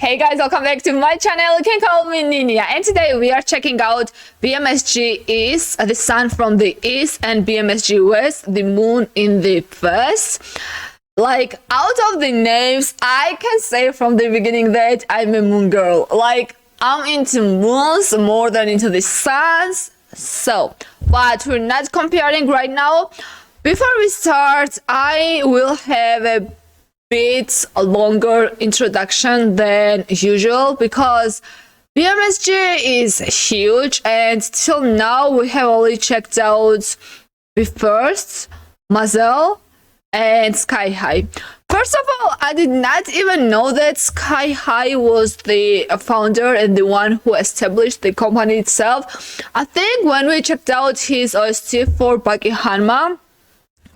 Hey guys, welcome back to my channel. You can call me Ninia, and today we are checking out BMSG EAST, the sun from the east, and BMSG West, the moon in the west. Like, out of the names, I can say from the beginning that I'm a moon girl. Like, I'm into moons more than into the suns. So, but we're not comparing right now. Before we start, I will have a bit longer introduction than usual because BMSG is huge, and till now we have only checked out the first, Mazel, and Sky High. First of all, I did not even know that Sky High was the founder and the one who established the company itself. I think when we checked out his OST for Baki Hanma,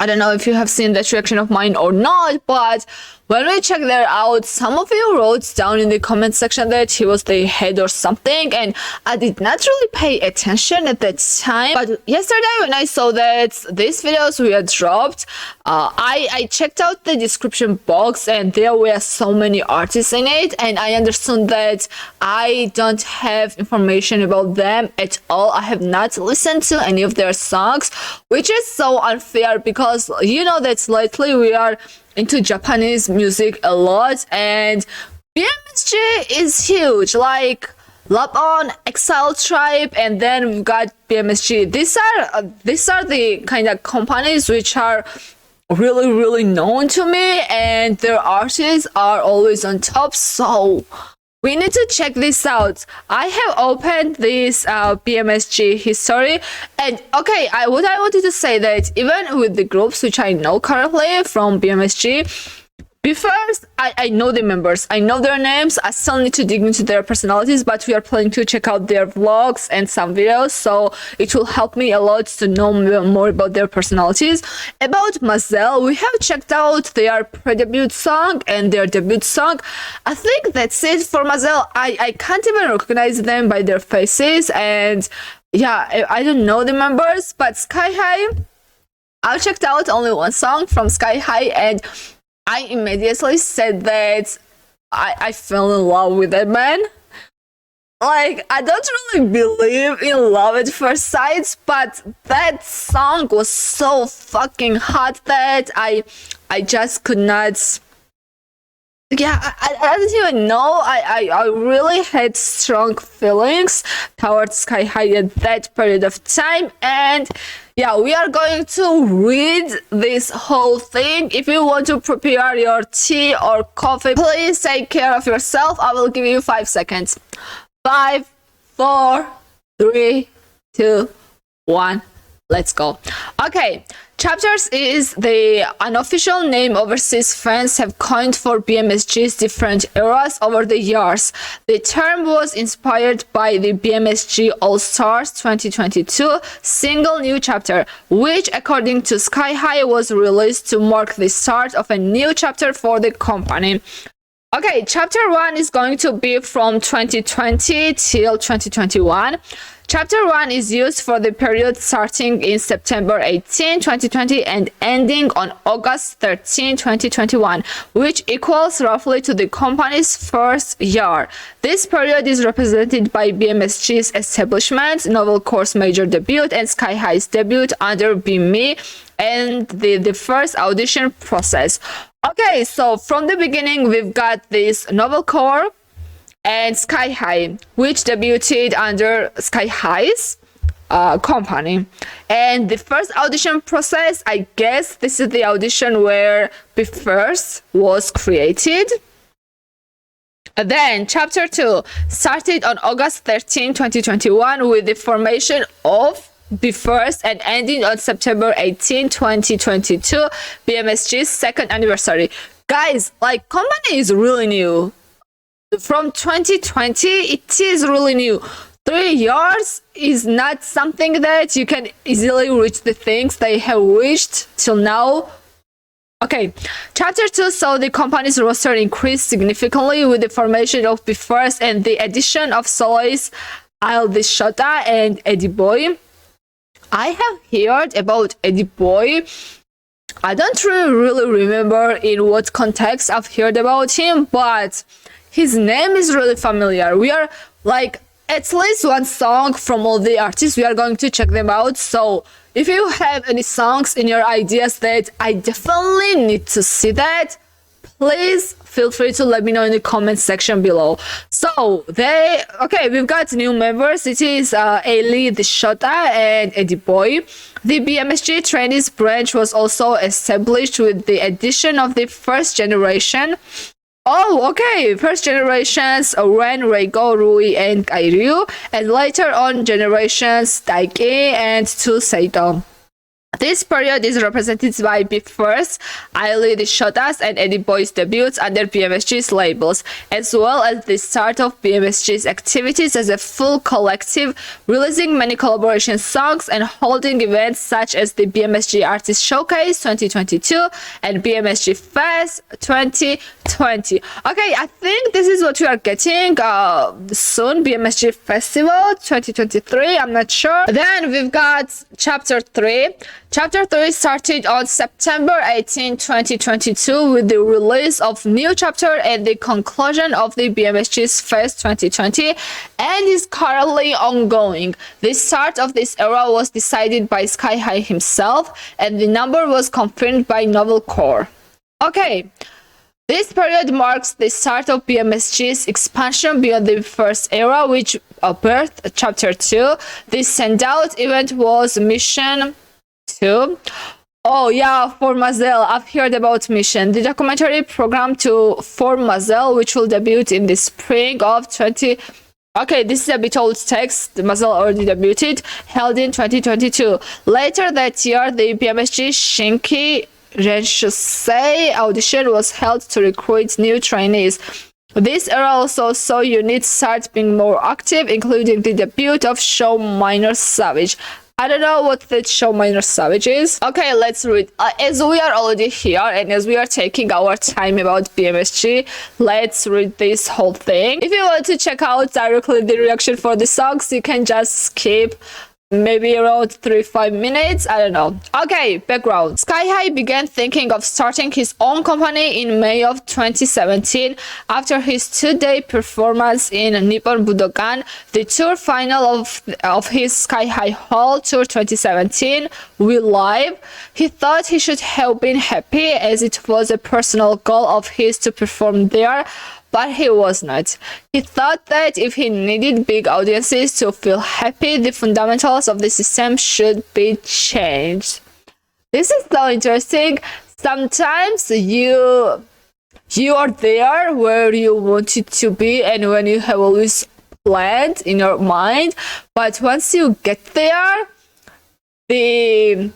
I don't know if you have seen that reaction of mine or not, but when we checked that out, some of you wrote down in the comment section that he was the head or something, and I did not really pay attention at that time. But yesterday when I saw that these videos were dropped, I checked out the description box, and there were so many artists in it, and I understood that I don't have information about them at all. I have not listened to any of their songs, which is so unfair because you know that lately we are into Japanese music a lot, and BMSG is huge, like Love On, Exile Tribe, and then we've got BMSG. These are the kind of companies which are really known to me, and their artists are always on top, so we need to check this out. I have opened this BMSG history, and okay, what I wanted to say that even with the groups which I know currently from BMSG, first, I know the members, I know their names, I still need to dig into their personalities, but we are planning to check out their vlogs and some videos, so it will help me a lot to know more about their personalities. About Mazel, we have checked out their pre-debut song and their debut song. I think that's it for Mazel. I can't even recognize them by their faces, and yeah, I don't know the members. But Sky High, I checked out only one song from Sky High, and I immediately said that I fell in love with that man. Like, I don't really believe in love at first sight, but that song was so fucking hot that I just could not. Yeah, I don't even know. I really had strong feelings towards Sky High at that period of time, and yeah, we are going to read this whole thing. If you want to prepare your tea or coffee, please take care of yourself. I will give you 5 seconds. 5, 4, 3, 2, 1. Let's go. Okay, chapters is the unofficial name overseas fans have coined for BMSG's different eras over the years. The term was inspired by the BMSG All Stars 2022 single New Chapter, which according to Sky High was released to mark the start of a new chapter for the company. Okay, chapter 1 is going to be from 2020 till 2021. Chapter 1 is used for the period starting in September 18, 2020 and ending on August 13, 2021, which equals roughly to the company's first year. This period is represented by BMSG's establishment, Novel Course major debut, and Sky High's debut under BME, and the first audition process. Okay, so from the beginning we've got this Novel Core and Sky High, which debuted under Sky High's company. And the first audition process, I guess this is the audition where the first was created. Then chapter 2 started on August 13, 2021 with the formation of the first and ending on September 18, 2022, BMSG's second anniversary. Guys, like, company is really new. From 2020, it is really new. 3 years is not something that you can easily reach the things they have reached till now. Okay, chapter 2 saw the company's roster increase significantly with the formation of the first and the addition of soloists Aldis Shota and Eddie Boy. I have heard about Eddie Boy. I don't really remember in what context I've heard about him, but his name is really familiar. We are like at least one song from all the artists. We are going to check them out. So if you have any songs in your ideas that I definitely need to see that, please feel free to let me know in the comment section below. So we've got new members. It is Ailey, the Shota, and Eddie Boy. The BMSG trainees branch was also established with the addition of the first generation. Oh, okay. First generations Ren, Reigo, Rui, and Kairyu, and later on generations Daiki and Tsuseito. This period is represented by BE:FIRST, Ailey the Shotas, and Eddie Boy's debuts under BMSG's labels, as well as the start of BMSG's activities as a full collective, releasing many collaboration songs and holding events such as the BMSG Artist Showcase 2022 and BMSG Fest 2020. Okay, I think this is what we are getting soon, BMSG Festival 2023, I'm not sure. Then we've got Chapter 3. Chapter 3 started on September 18, 2022 with the release of new chapter and the conclusion of the BMSG's Fest 2020 and is currently ongoing. The start of this era was decided by Sky High himself and the number was confirmed by Novel Core. Okay. This period marks the start of BMSG's expansion beyond the first era, which birthed Chapter 2. The standout event was Mission 2. Oh yeah, for Mazel. I've heard about Mission, the documentary program for Mazel, which will debut in the spring of 20. Okay, this is a bit old text. The Mazel already debuted, held in 2022. Later that year, the BMSG Shinki Renshusei audition was held to recruit new trainees. This era also saw units start being more active, including the debut of Show Minor Savage. I don't know what the Show Minor Savage is. Okay, let's read. As we are already here and as we are taking our time about BMSG, let's read this whole thing. If you want to check out directly the reaction for the songs, you can just skip maybe around 3-5 minutes, I don't know. Okay, background. Sky High began thinking of starting his own company in May of 2017 after his 2-day performance in Nippon Budokan, the tour final of his Sky High Hall Tour 2017, We Live. He thought he should have been happy as it was a personal goal of his to perform there, but he was not. He thought that if he needed big audiences to feel happy, the fundamentals of the system should be changed. This is so interesting. Sometimes you are there where you wanted to be and when you have always planned in your mind, but once you get there, the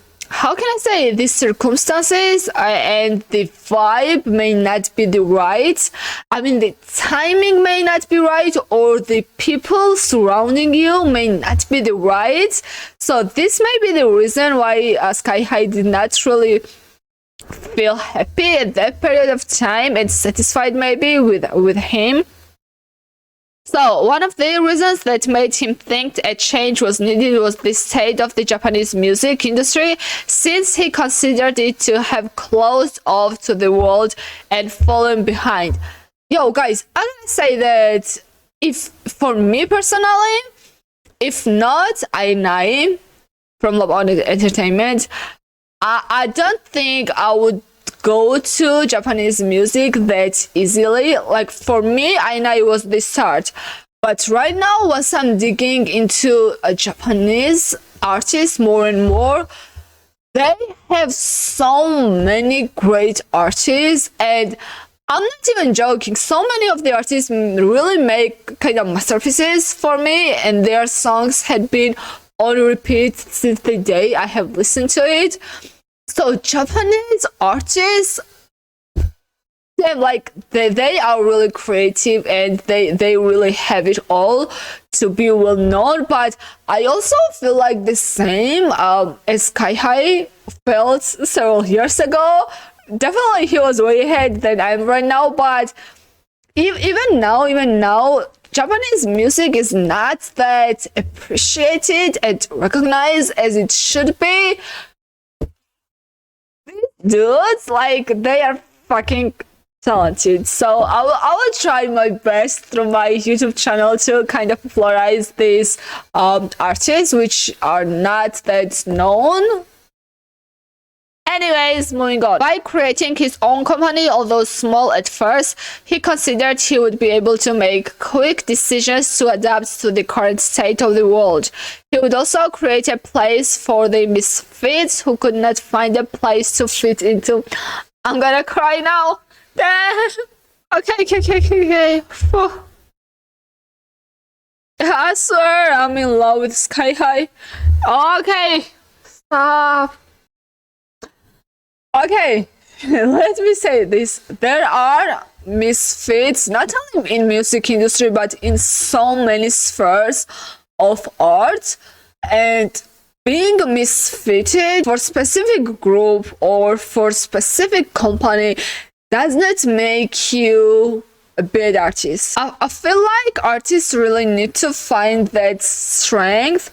circumstances and the vibe may not be the right. I mean, the timing may not be right, or the people surrounding you may not be the right. So this may be the reason why Sky High did not really feel happy at that period of time and satisfied maybe with him. So, one of the reasons that made him think a change was needed was the state of the Japanese music industry, since he considered it to have closed off to the world and fallen behind. Yo, guys, I'm gonna say that if, for me personally, if not Ainai from Love On Entertainment, I don't think I would go to Japanese music that easily. Like, for me, Ainai was the start, but right now once I'm digging into a Japanese artists more and more, they have so many great artists, and I'm not even joking, so many of the artists really make kind of masterpieces for me, and their songs had been on repeat since the day I have listened to it. So Japanese artists, they are really creative and they really have it all to be well known. But I also feel like the same as Sky High felt several years ago. Definitely he was way ahead than I am right now, but even now Japanese music is not that appreciated and recognized as it should be. Dudes, like, they are fucking talented. So I will try my best through my YouTube channel to kind of popularize these artists which are not that known. Anyways, moving on. By creating his own company, although small at first, he considered he would be able to make quick decisions to adapt to the current state of the world. He would also create a place for the misfits who could not find a place to fit into. I'm gonna cry now. Okay. I swear I'm in love with Sky High. Okay, stop. Okay, let me say this. There are misfits, not only in music industry, but in so many spheres of art. And being misfitted for specific group or for specific company does not make you a bad artist. I feel like artists really need to find that strength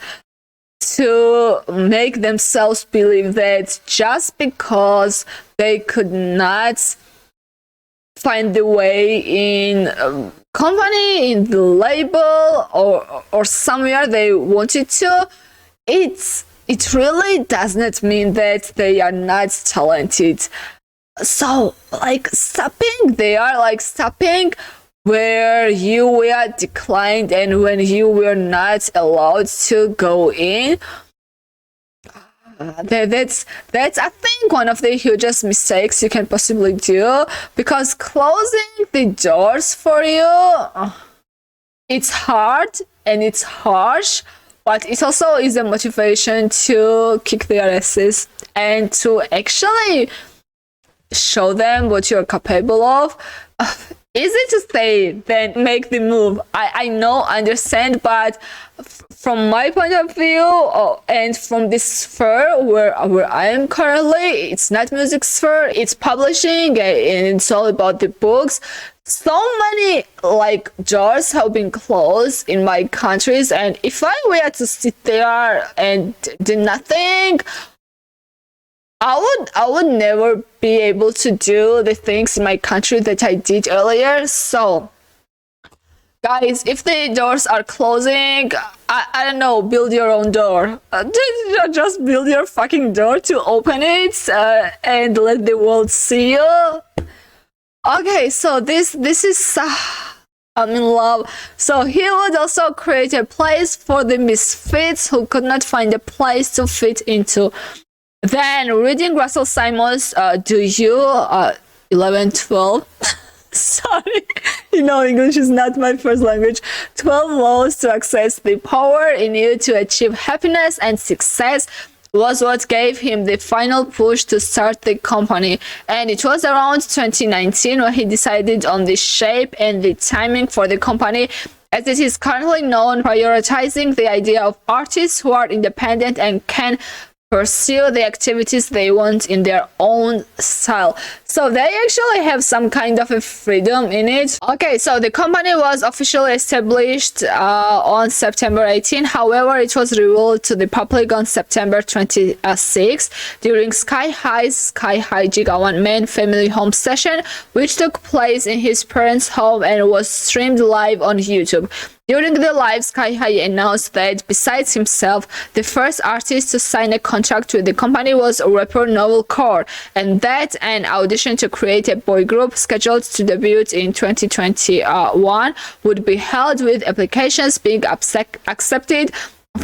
to make themselves believe that just because they could not find the way in a company, in the label, or somewhere they wanted to, it really does not mean that they are not talented. So like stopping where you were declined and when you were not allowed to go in. That's I think one of the hugest mistakes you can possibly do, because closing the doors for you, it's hard and it's harsh, but it also is a motivation to kick their asses and to actually show them what you're capable of. Easy to say, then make the move. I know, understand, but from my point of view, and from this sphere where I am currently, it's not music sphere, it's publishing, and it's all about the books. So many like doors have been closed in my countries, and if I were to sit there and do nothing, I would never be able to do the things in my country that I did earlier. So guys, if the doors are closing, I don't know, build your own door. Just build your fucking door to open it and let the world see you. Okay, so this is I'm in love. So he would also create a place for the misfits who could not find a place to fit into. Then reading Russell Simon's Do You 11-12 sorry, English is not my first language. 12 laws to access the power in you to achieve happiness and success was what gave him the final push to start the company. And it was around 2019 when he decided on the shape and the timing for the company, as it is currently known, prioritizing the idea of artists who are independent and can pursue the activities they want in their own style. So they actually have some kind of a freedom in it. Okay, so the company was officially established on September 18. However, it was revealed to the public on September 26 during Sky High's Giga One Man Family Home session, which took place in his parents' home and was streamed live on YouTube. During the live, Sky High announced that besides himself, the first artist to sign a contract with the company was rapper Novel Core, and that an audition to create a boy group scheduled to debut in 2021 would be held, with applications being accepted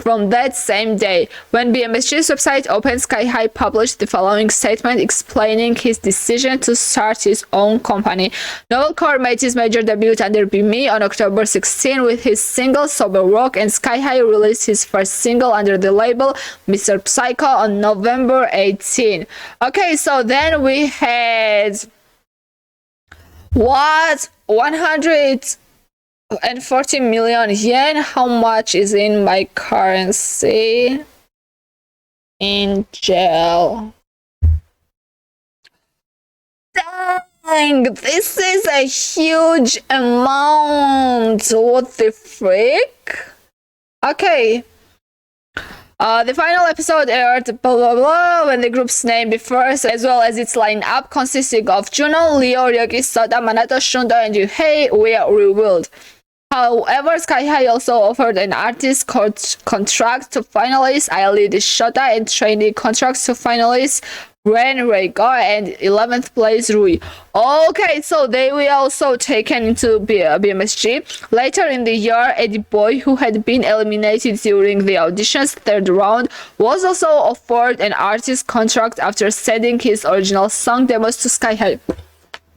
from that same day. When BMSG's website opened, Sky High published the following statement explaining his decision to start his own company. Novel Core made his major debut under BME on October 16 with his single Sober Rock, and Sky High released his first single under the label Mr. Psycho on November 18. Okay, so then we had 140 million yen. How much is in my currency in jail? Dang, this is a huge amount. What the frick? Okay, The final episode aired blah blah blah when the group's name differs, as well as its lineup consisting of Juno, Leo, Ryoki, Soda, Manato, Shundo, and Yuhei were revealed. However, Sky High also offered an artist contract to finalists Aili Shota and trainee contracts to finalists Ren Reiga and 11th place Rui. Okay, so they were also taken into BMSG. Later in the year, Eddie Boy, who had been eliminated during the audition's third round, was also offered an artist contract after sending his original song demos to Sky High.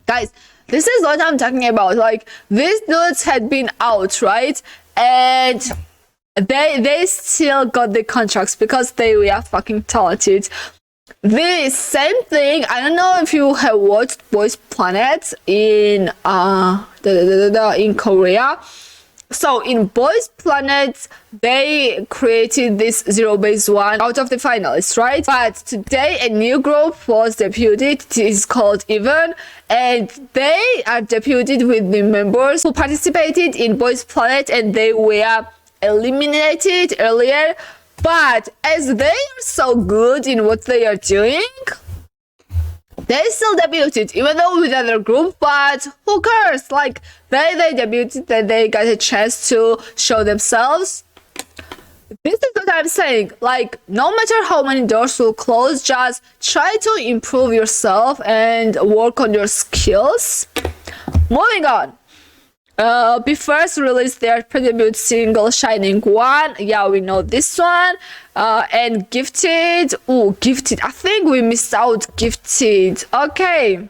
Guys, this is what I'm talking about. Like, these dudes had been out, right? And they still got the contracts because they were fucking talented. The same thing, I don't know if you have watched Boys Planet in Korea. So in Boys Planet, they created this zero base one out of the finalists, right? But today a new group was debuted. It is called Even, and they are debuted with the members who participated in Boys Planet, and they were eliminated earlier. But as they are so good in what they are doing, they still debuted, even though with other group, but who cares? Like, they debuted and they got a chance to show themselves. This is what I'm saying. Like, no matter how many doors will close, just try to improve yourself and work on your skills. Moving on. BE:FIRST released their pre-debut single Shining One. Yeah, we know this one. And Gifted. Oh, Gifted. I think we missed out Gifted. Okay.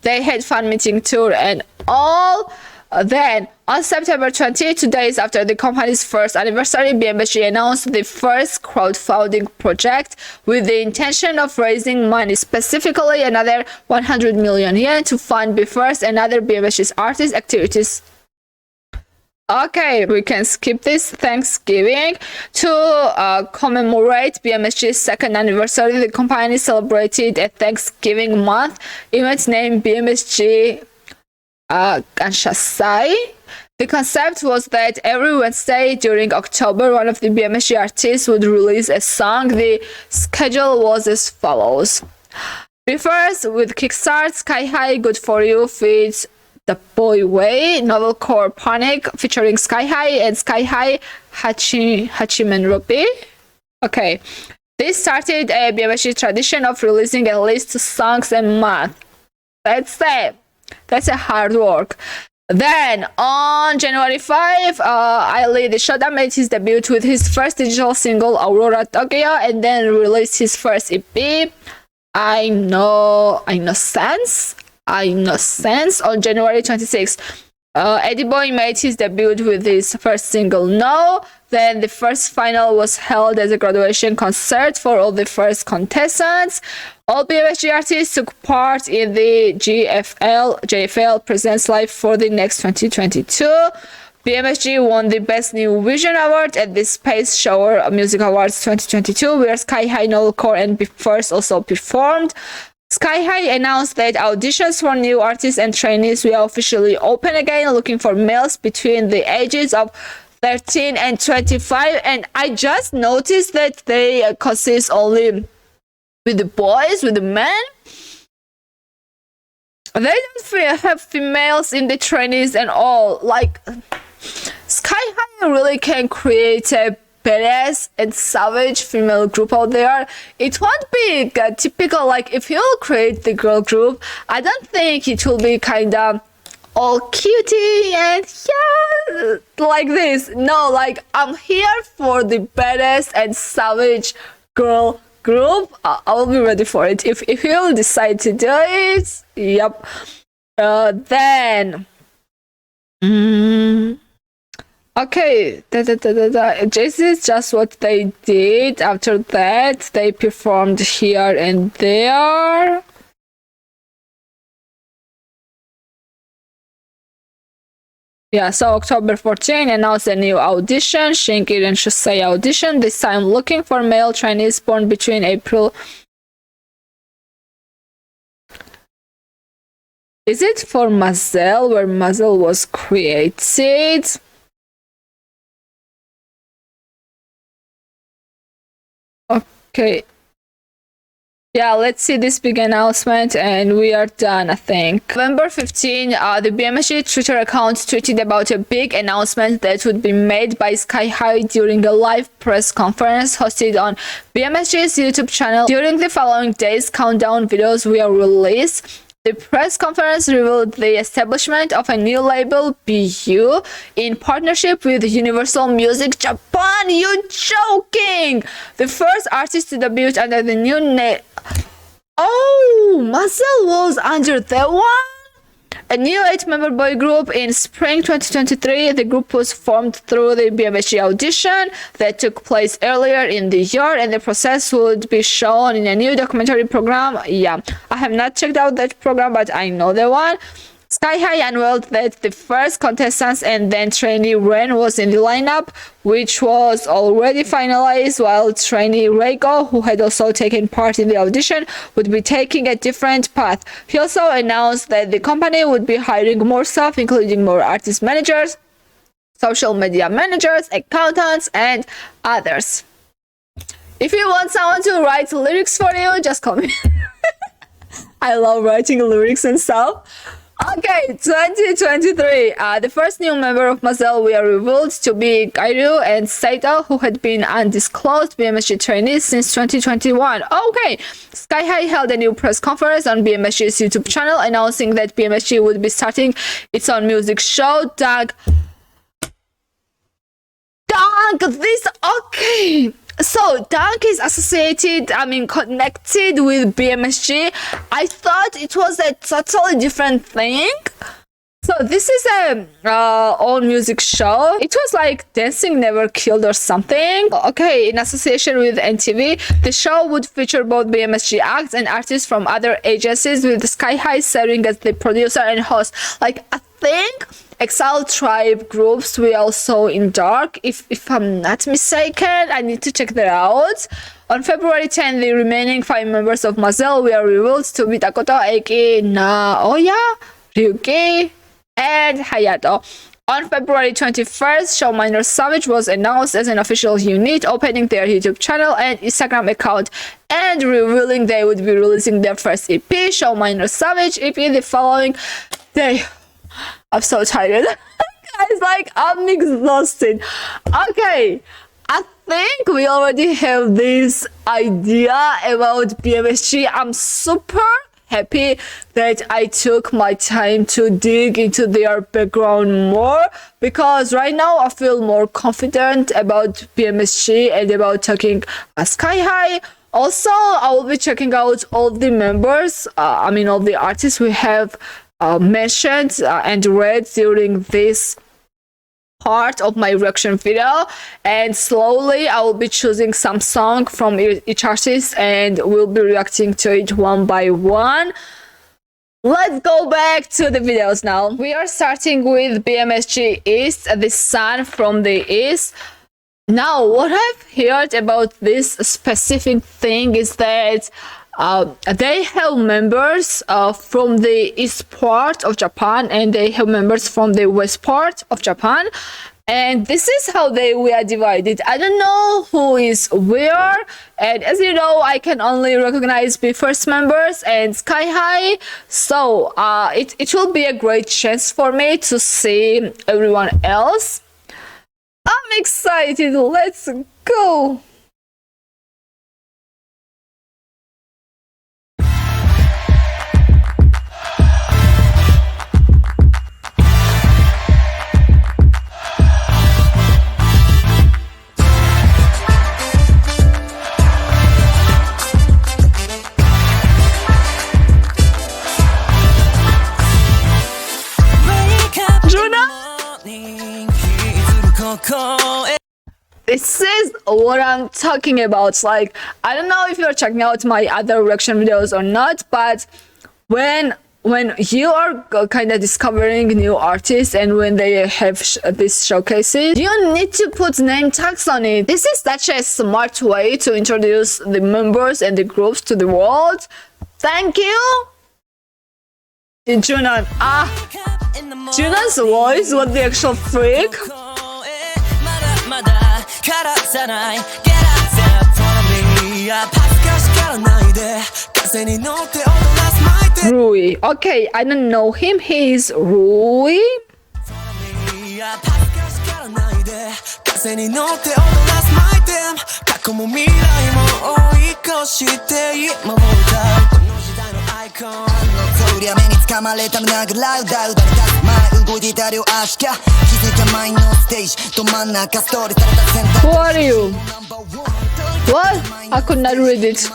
They had fan meeting tour and all. Then, on September 20, 2 days after the company's first anniversary, BMSG announced the first crowdfunding project with the intention of raising money, specifically another 100 million yen to fund BE:FIRST and other BMSG's artist activities. Okay, we can skip this. Thanksgiving. To commemorate BMSG's second anniversary, the company celebrated a Thanksgiving month event named BMSG Ganshasai. The concept was that every Wednesday during October, one of the BMSG artists would release a song. The schedule was as follows. BE:FIRST with Kickstart, Sky High, Good For You feats The Boy Way, Novelcore Panic featuring Sky High, and Sky High Hachimen Rupi. Okay, this started a BMSG tradition of releasing at least 2 songs a month. That's a hard work. Then, on January 5, Aili Shota made his debut with his first digital single, Aurora Tokyo, and then released his first EP, I Know Sense, on January 26. Eddie Boy made his debut with his first single, No. Then the first final was held as a graduation concert for all the first contestants. All BMSG artists took part in the JFL Presents Live for the next 2022. BMSG won the Best New Vision Award at the Space Shower Music Awards 2022, where Sky High, Novelcore, and BE:FIRST also performed. Sky High announced that auditions for new artists and trainees will officially open again, looking for males between the ages of 13 and 25, and I just noticed that they consist only with the boys, with the men. They don't have females in the trainees and all. Like, Sky High really can create a badass and savage female group out there. It won't be typical, like, if you'll create the girl group, I don't think it will be kind of all cutie and yeah, like this. No, like, I'm here for the badass and savage girl group. I will be ready for it. If you'll decide to do it, yep. Then okay, this is just what they did. After that, they performed here and there. Yeah, so October 14 announced a new audition, Shinki and Shusei audition, this time looking for male trainees born between April. Is it for Mazel, where Mazel was created? Okay. Yeah, let's see this big announcement and we are done, I think. November 15, the BMSG Twitter account tweeted about a big announcement that would be made by Sky High during a live press conference hosted on BMSG's YouTube channel. During the following days, countdown videos were released. The press conference revealed the establishment of a new label, BU, in partnership with Universal Music Japan. You joking? The first artist to debut under the new name. Oh, Marcel was under that one? A new 8-member boy group in spring 2023. The group was formed through the BMSG audition that took place earlier in the year, and the process would be shown in a new documentary program. Yeah, I have not checked out that program, but I know the one. Sky High unveiled that the first contestants and then trainee Ren was in the lineup, which was already finalized, while trainee Reiko, who had also taken part in the audition, would be taking a different path. He also announced that the company would be hiring more staff, including more artist managers, social media managers, accountants, and others. If you want someone to write lyrics for you, just call me. I love writing lyrics and stuff. Okay, 2023. The first new member of Marcel were revealed to be Gairu and Saito, who had been undisclosed BMSG trainees since 2021. Okay, Sky High held a new press conference on BMSG's YouTube channel, announcing that BMSG would be starting its own music show. Okay. So, Dunk is connected with BMSG. I thought it was a totally different thing. So, this is a own music show. It was like Dancing Never Killed or something. Okay, in association with NTV, the show would feature both BMSG acts and artists from other agencies, with Sky High serving as the producer and host. Like, I think Exile Tribe groups were also in Dark, if I'm not mistaken. I need to check that out. On February 10, the remaining 5 members of Marcel were revealed to be Takoto, Eiki, Naoya, Ryuki, and Hayato. On February 21st, Show Minor Savage was announced as an official unit, opening their YouTube channel and Instagram account and revealing they would be releasing their first EP, Show Minor Savage EP, the following day. I'm so tired. Guys, like, I'm exhausted. Okay, I think we already have this idea about BMSG. I'm super happy that I took my time to dig into their background more, because right now I feel more confident about BMSG and about talking Sky High. Also, I will be checking out all the members, all the artists we have mentioned and read during this part of my reaction video, and slowly I will be choosing some song from each artist and we'll be reacting to it one by one. Let's go back to the videos now. We are starting with BMSG EAST, the sun from the east. Now, what I've heard about this specific thing is that they have members from the east part of Japan and they have members from the west part of Japan, and this is how they were divided. I don't know who is where, and as you know, I can only recognize the first members and Sky High, so it will be a great chance for me to see everyone else. I'm excited. Let's go. This is what I'm talking about. Like, I don't know if you're checking out my other reaction videos or not, but when you are kind of discovering new artists and when they have these showcases, you need to put name tags on it. This is such a smart way to introduce the members and the groups to the world. Thank you. Junan. Junan's voice, what the actual freak. Rui. Okay, I don't know him. He's Rui. Who are you? What? I could not read it.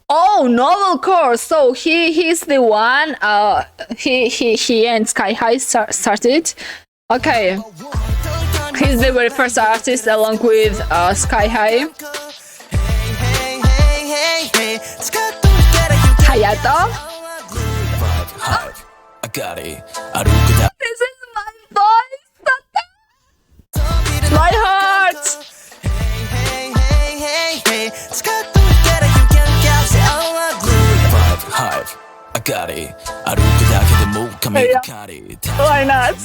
Oh, novel course. So he's the one. He and Sky High started. Okay. He's the very first artist along with Sky High. Hayato. This is my voice. My heart. Why not?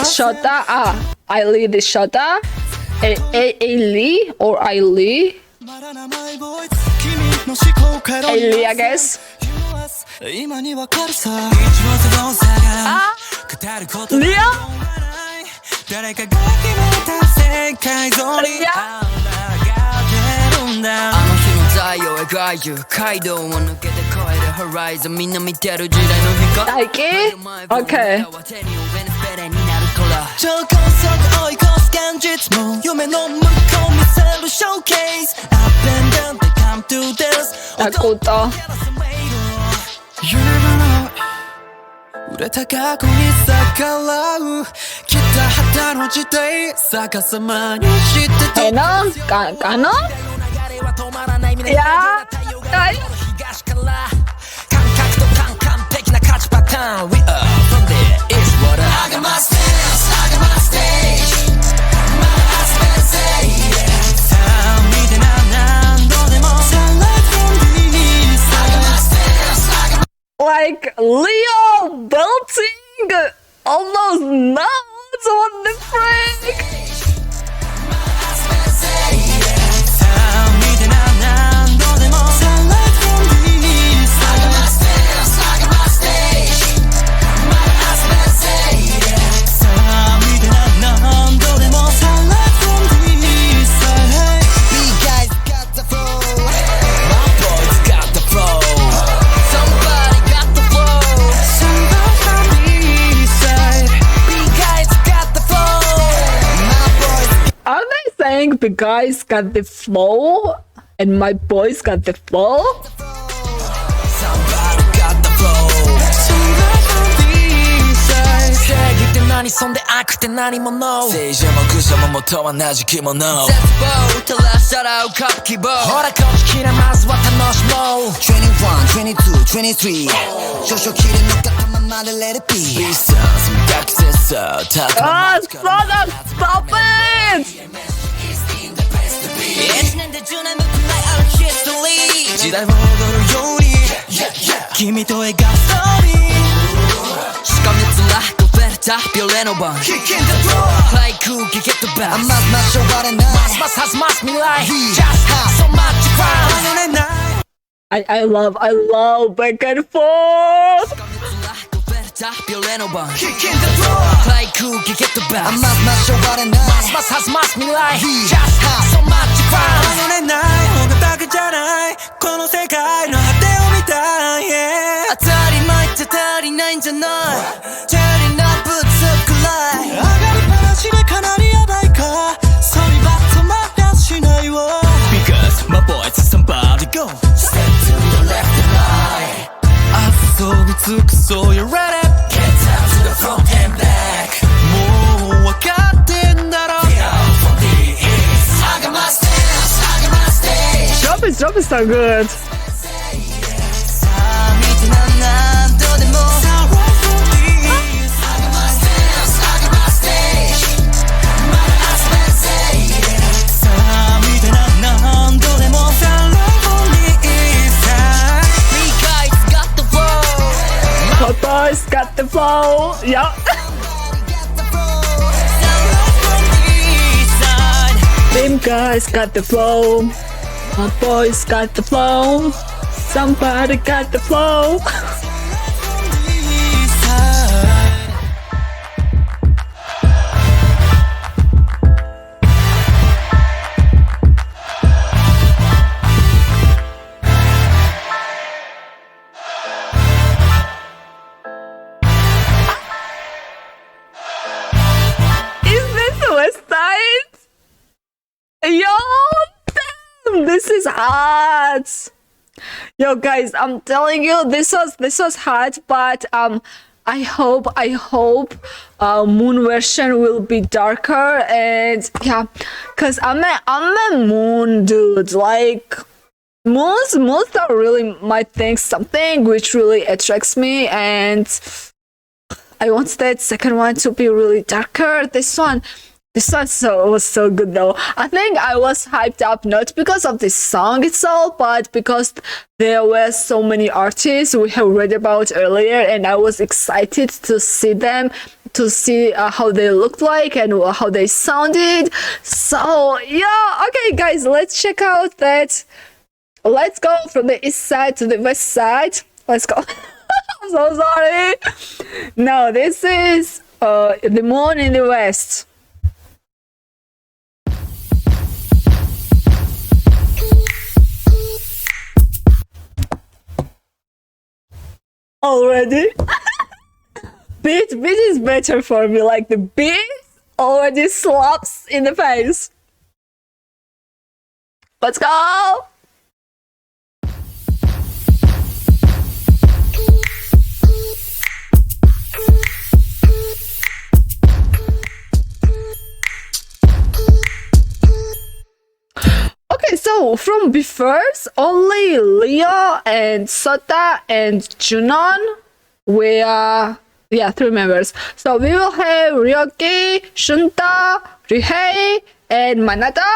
Shota, I Lee the Shota, A Lee or I Lee, A Lee, I guess. Lia? Like it? Okay. Dakota. Ena? Kana? Yeah. Like Leo belting all those notes, what the frick? The guys got the flow and my boys got the flow. Ah, stop it! I love back and forth. Because my boys, somebody go. Step to the left and right. this drop is so good. Hot boys got the flow. Yeah. Them guys got the flow. Hot boys got the flow. Somebody got the flow. Yo, damn, this is hot. Yo, guys, I'm telling you, this was hot, but I hope moon version will be darker, and yeah, cause I'm a moon dude. Like moons are really my thing, something which really attracts me, and I want that second one to be really darker. This one was so good though. I think I was hyped up not because of this song itself, but because there were so many artists we have read about earlier, and I was excited to see them, to see how they looked like and how they sounded. So yeah, okay guys, let's check out that. Let's go from the east side to the west side. Let's go. I'm so sorry. No, this is the moon in the west. Already beat is better for me. Like the beat already slaps in the face. Let's go. Okay, so from BFIRST, only Leo and Sota and Junon were, yeah, 3 members. So we will have Ryoki, Shunta, Ryuhei, and Manada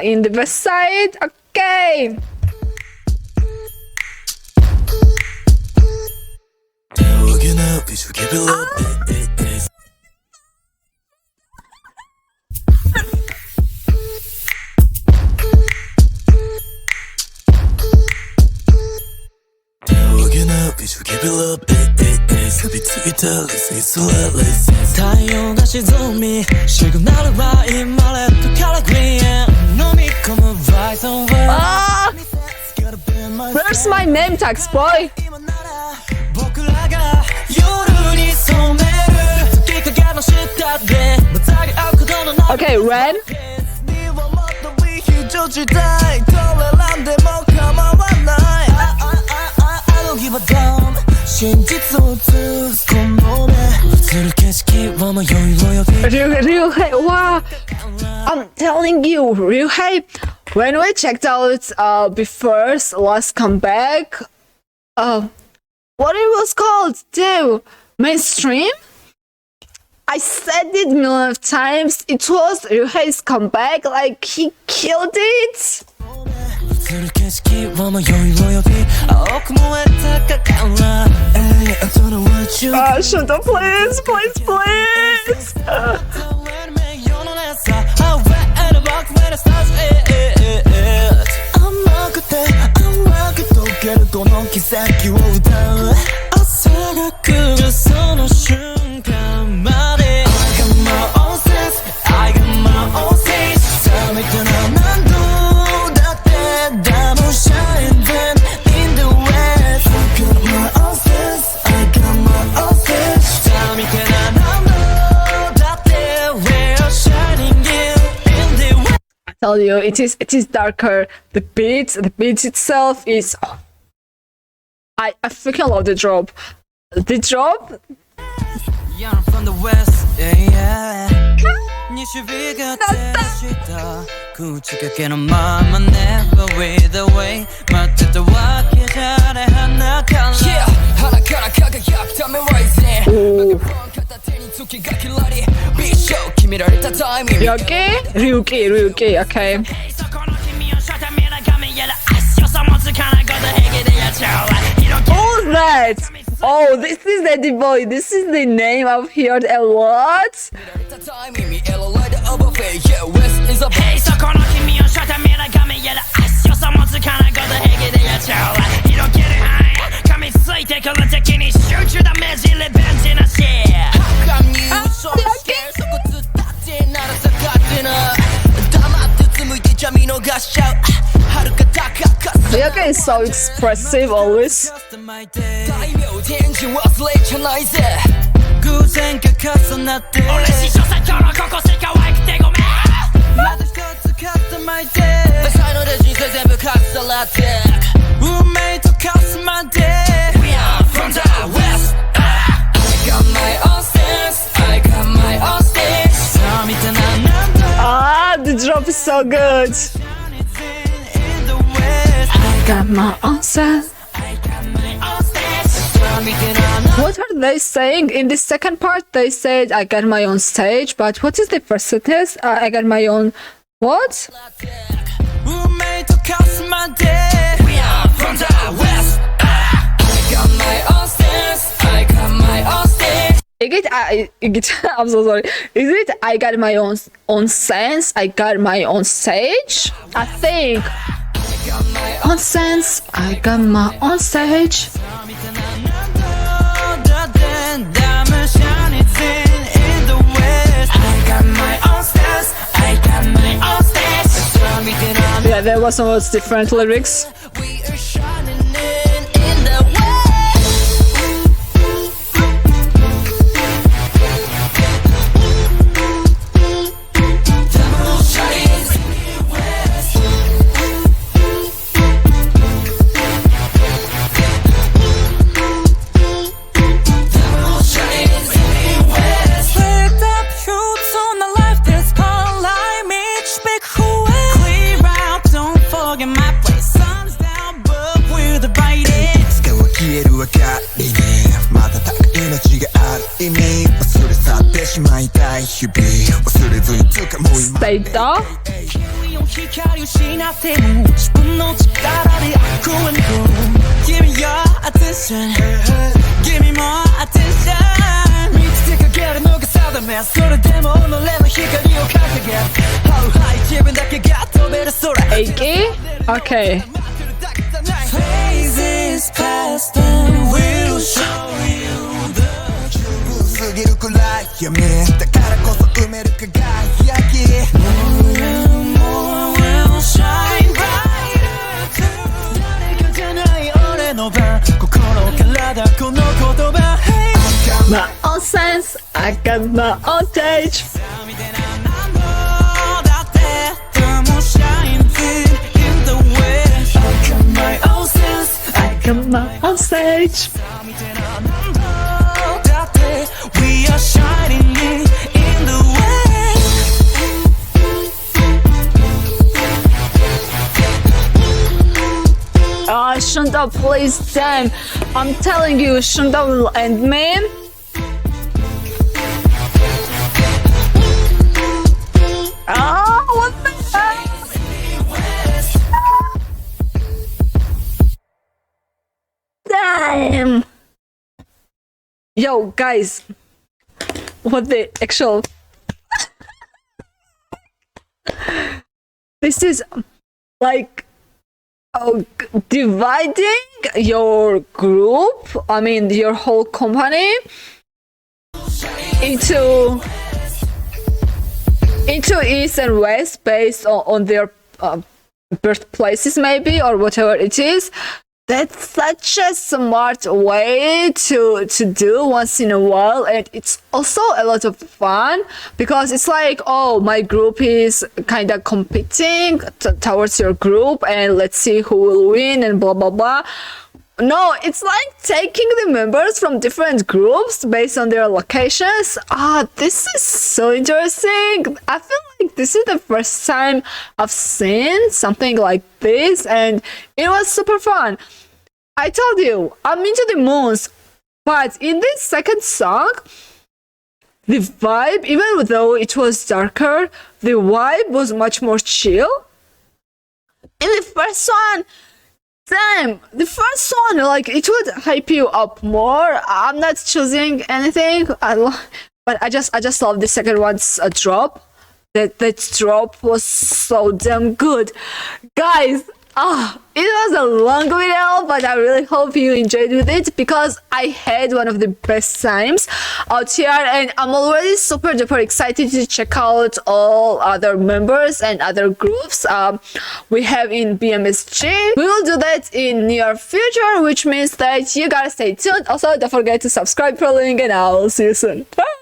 in the west side. Okay. Where's my name tags, boy? Okay, Ren. Ryuhei, wow! I'm telling you, Ryuhei, when we checked out BFIRST last comeback, what it was called? Damn, mainstream? I said it a million of times. It was Ryuhei's comeback. Like he killed it. Shunta, please. Tell you, it is darker. The beat itself is. I freaking love the drop. The drop. Yeah, I'm from the west. Yeah. 口かけのまま Never with away 待ってたわけじゃない鼻から Yeah 鼻から輝くため Rising 片手に月がキラリビショ決められたタイミング Ryuki, okay. Who's that? Oh, this is the boy. This is the name I've heard a lot. Ryuki is so expressive always. Ah, the drop is so good. I got my own sense. What are they saying? In the second part, they said I got my own stage, but what is the first sentence? I got my own what? I'm so sorry. Is it I got my own sense? I got my own stage? I think. On sense, I got my own stage. Yeah, there was some different lyrics. Stay Give me your attention. Give me more attention. Achy? Okay. Phases past and we'll show you the truth. More will shine brighter too. My own sense, I got my own stage. I got my own stage. We are shining in the way. Oh, Shunda, please, damn. I'm telling you, Shunda will end me. Oh, what the heck? Damn. Yo, guys. What the actual... This is like... dividing your group, I mean your whole company into East and West based on their birthplaces maybe, or whatever it is. That's such a smart way to do once in a while, and it's also a lot of fun because it's like, oh, my group is kind of competing towards your group, and let's see who will win and blah blah blah. No, it's like taking the members from different groups based on their locations. This is so interesting. I feel like this is the first time I've seen something like this, and it was super fun. I told you, I'm into the moons, but in this second song, the vibe, even though it was darker, the vibe was much more chill. In the first one, damn, the first one, like, it would hype you up more. I'm not choosing anything, but I just love the second one's drop. That drop was so damn good, guys. It was a long video, but I really hope you enjoyed with it, because I had one of the best times out here, and I'm already super duper excited to check out all other members and other groups we have in BMSG. We will do that in near future, which means that you gotta stay tuned. Also, don't forget to subscribe for link, and I will see you soon. Bye!